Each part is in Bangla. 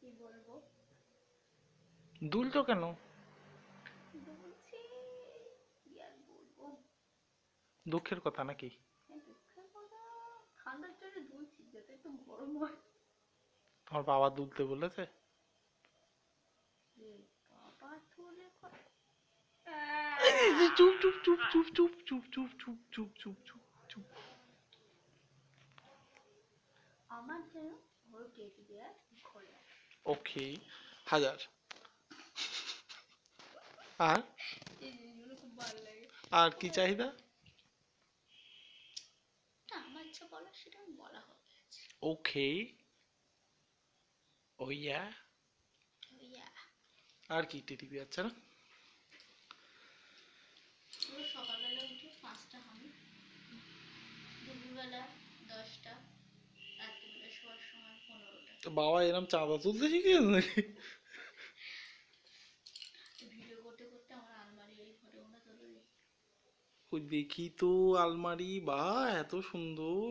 কি বলবো? দুলছো কেন? দুলছি, কি আর বলবো। দুঃখের কথা নাকি? দুঃখের কথা, ঠান্ডার জন্য দুলছি যাতে একটু গরম হয়। তোমার বাবা দুলতে বলেছে? রে বাবা, তোরে চুপ চুপ চুপ চুপ চুপ চুপ চুপ চুপ চুপ চুপ চুপ চুপ। আমার যেন ওর টেডি বিয়ার ঘরে আছে। ওকে, হাজার। আর এই জিনিসগুলো খুব ভালো লাগে। আর কি চাহিদা? না, আমার ইচ্ছা বলা সেটা আমি বলা হয়ে গেছে। ওকে, ও ইয়া। ইয়া। আর কি টেডি বিয়ার ছাড়া? পুরো সকালবেলা উঠে 5টা হামি, দুপুরবেলা 10টা, রাত্রিবেলা শোয়ার সময় 15টা। তো বাবা এরম চাঁদা তুলতে শিখিয়েছে নাকি? ভিডিও করতে করতে আমার আলমারি এই ফটোগুলো তুলে দিই। ওই দেখি তো আলমারি, বা এত সুন্দর।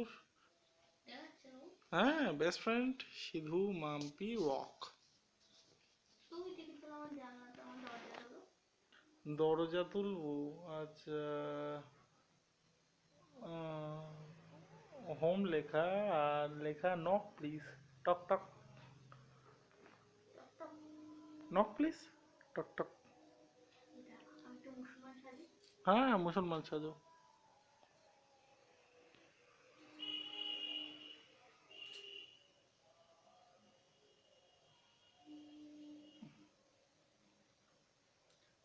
দেখাচ্ছে ও? হ্যাঁ, best friend Sidhu Mampi rock. তুই দেখি তো আমার জানলাটা, আমার দরজাটা তো। দরজা তুলবো? আচ্ছা, হোম লেখা, আর লেখা নক প্লিজ, টক টক। টক টক। নক প্লিজ, টক টক। এটা আমি তো মুসলমান সাজি। হ্যাঁ, মুসলমান সাজো।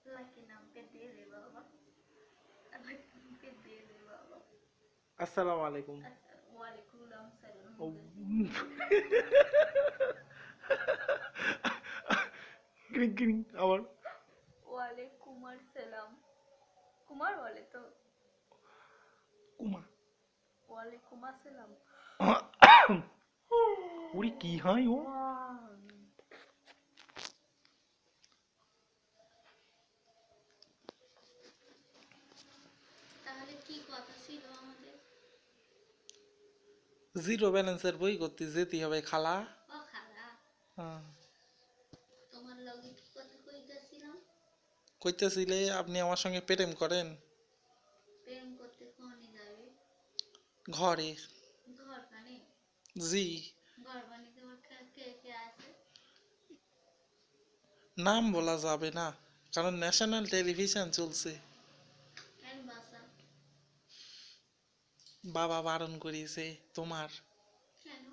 अल्लाह के नाम पे दे दे बाबा, अल्लाह के नाम पे दे दे बाबा। আসসালামু আলাইকুম। वालेकुम सलाम। ও, গ্রিং গ্রিং আবার। वालेकुम सलाम। कुमार बोले तो। কুমা। वालेकुम सलाम। ওরে কি হয় ও? তাহলে কি কথা ছিল আমাদের? জিরো ব্যালেন্সের বই করতে যেতে হবে খালা। ও খালা, হ্যাঁ। তোমার লগে কি কথা কইতাছিলাম? কইতেছিলে আপনি আমার সঙ্গে প্রেম করেন। প্রেম করতে কোনে যাবে? ঘরে। ঘর কানে? জি। ঘর বানিয়ে তোমার কে কে আছে? নাম বলা যাবে না, কারণ ন্যাশনাল টেলিভিশন চলছে। কেন বাসা? বাবা বারণ করিয়েছে। তোমার? কেন?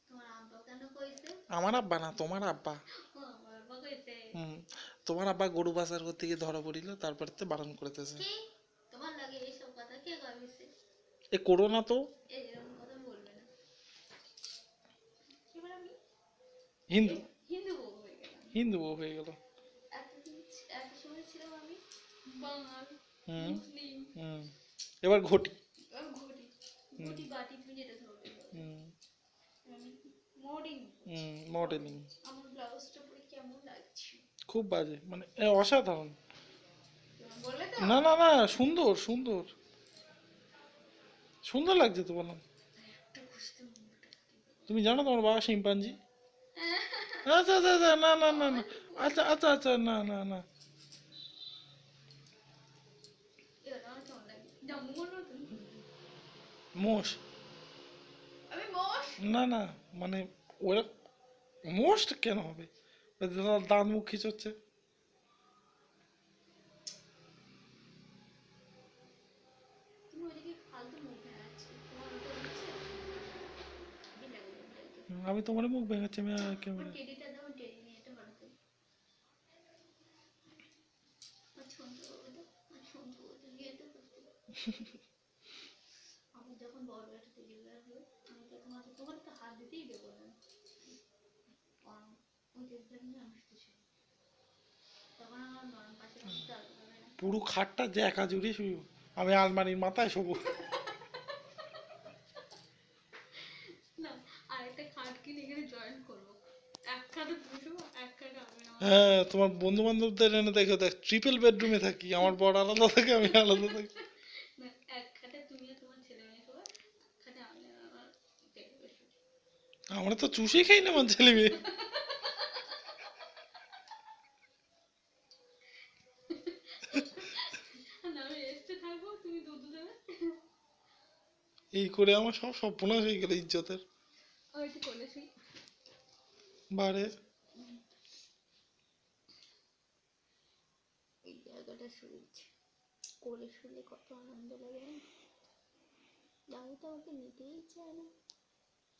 তোমার আব্বা কেন কইছে? আমার আব্বা না, তোমার আব্বা। ও, আমার আব্বা কইছে। হুম। তোমার আব্বা গরু পাচার করতে গিয়ে ধরা পড়িল, তারপর তো বারণ করতেছে। কি? তোমার লাগে এইসব কথা কে কইছে? এ করো না তো। এরকম কথা বলবে না। এবার আমি হিন্দু। হিন্দু বউ হয়ে গেলাম। হিন্দু বউ হয়ে গেল। এতদিন এত সময় ছিলাম আমি বাঙাল, হুম। মুসলিম, হুম। এবার ঘটি। ঘটি। হুম। ঘটি বাটি তুমি যেটা ধরবে। হুম। আমি মডেলিং করছি। হুম, মডেলিং। আমার ব্লাউজটা পরে কেমন লাগছে? খুব বাজে, মানে অসাধারণ। বললে তো? না না না, সুন্দর সুন্দর সুন্দর লাগছে তো বললাম। একটা খুঁজতে মনটা তুমি জানো তোমার বাবা শিম্পাঞ্জি? আচ্ছা আচ্ছা আচ্ছা, না না না না। আচ্ছা আচ্ছা আচ্ছা, না না না। এবার আমার কেমন লাগে? জন্মগ্রহণ নতুন। মোষ। আমি মোষ। না না, মানে ওরা মোষ কেন হবে? দাঁত মুখ খিচচ্ছে। তুমি ওইদিকে ফালতু মুখ দেখাচ্ছি, তোমার ওটা হচ্ছে বিনা গুলো। আমি তোমার মুখ ভেঙেছি, আমি আমার ক্যামেরা। টেডিটা দাও, টেডি নিয়ে এটা বানাতে। আমার ছন্দু বাবু দাও, আমার ছন্দু বাবু নিয়ে এটা করতে। আমার যখন বড় একটা টেডি বিয়ার হবে, আমি তো তোমার তো হাত দিতেই দেবো না। ওই টেডি বিয়ার নিয়ে আমি শুতে চাই। তখন আমার নরম পাশে পাশে দরকার হবে না। পুরো খাটটা যে একা জুড়ে শুয়ে, আমি আলমারির মাথায় শোবো। না, আর একটা খাট কিনে এখানে জয়েন করবো। এক খাটে তুমি শোবো, এক খাটে আমি আমার। হ্যাঁ, তোমার বন্ধু বান্ধবদের এনে দেখো, দেখ ট্রিপল বেডরুমে থাকি, আমার বড় আলাদা থাকে, আমি আলাদা থাকি। না, এক খাটে তুমি আর তোমার ছেলে মেয়ে শোবে, এক খাটে আমি আর আমার টেডি বিয়ার শুবে। আমরা তো চুষে খাই না আমার ছেলে মেয়ে। এই করে আমার সব সর্বনাশ হয়ে গেল ইজ্জতের। ওই তো করেছি। বারে এই জায়গাটা শুয়েছি, করে শুলে কত আনন্দ লাগে। বাবু তো আমাকে নিতেই চায় না।